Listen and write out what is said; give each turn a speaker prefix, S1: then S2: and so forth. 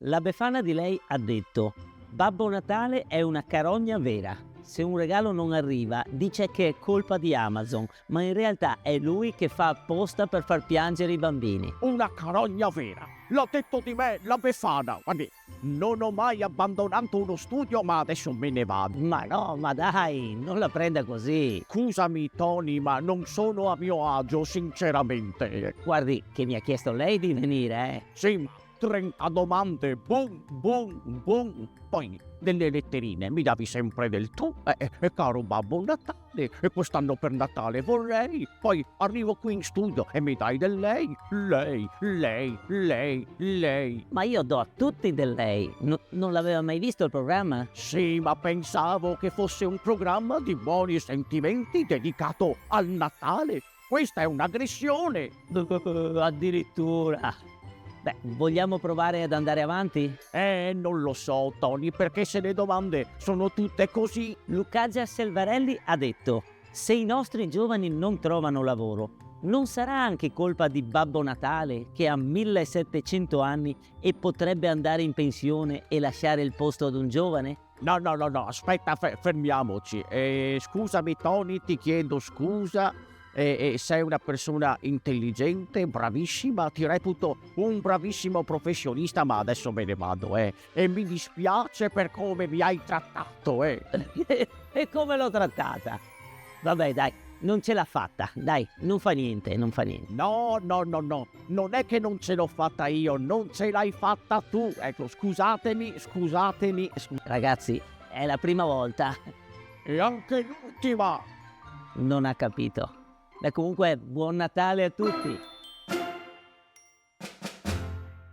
S1: La Befana di lei ha detto: Babbo Natale è una carogna vera. Se un regalo non arriva, dice che è colpa di Amazon, ma in realtà è lui che fa apposta per far piangere i bambini.
S2: Una carogna vera. L'ha detto di me la Befana. Guardi, non ho mai abbandonato uno studio, ma adesso me ne vado.
S1: Ma no, ma dai, non la prenda così.
S2: Scusami Tony, ma non sono a mio agio, sinceramente.
S1: Guardi che mi ha chiesto lei di venire,
S2: Sì, ma 30 domande, boom, boom, boom. Poi delle letterine, mi davi sempre del tu, caro Babbo Natale, e quest'anno per Natale vorrei. Poi arrivo qui in studio e mi dai del lei, lei.
S1: Ma io do a tutti del lei. Non l'aveva mai visto il programma?
S2: Sì, ma pensavo che fosse un programma di buoni sentimenti dedicato al Natale. Questa è un'aggressione.
S1: Addirittura. Beh, vogliamo provare ad andare avanti?
S2: Non lo so, Tony, perché se le domande sono tutte così.
S1: Lucazia Selvarelli ha detto: se i nostri giovani non trovano lavoro, non sarà anche colpa di Babbo Natale che ha 1700 anni e potrebbe andare in pensione e lasciare il posto ad un giovane?
S2: No, aspetta, fermiamoci. Scusami, Tony, ti chiedo scusa. Sei una persona intelligente, bravissima, ti reputo un bravissimo professionista, ma adesso me ne vado, E mi dispiace per come mi hai trattato,
S1: E come l'ho trattata? Vabbè, dai, non ce l'ha fatta. Dai, non fa niente.
S2: No, non è che non ce l'ho fatta io, non ce l'hai fatta tu. Ecco, scusatemi.
S1: Ragazzi, è la prima volta.
S2: E anche l'ultima.
S1: Non ha capito. Beh, comunque, buon Natale a tutti.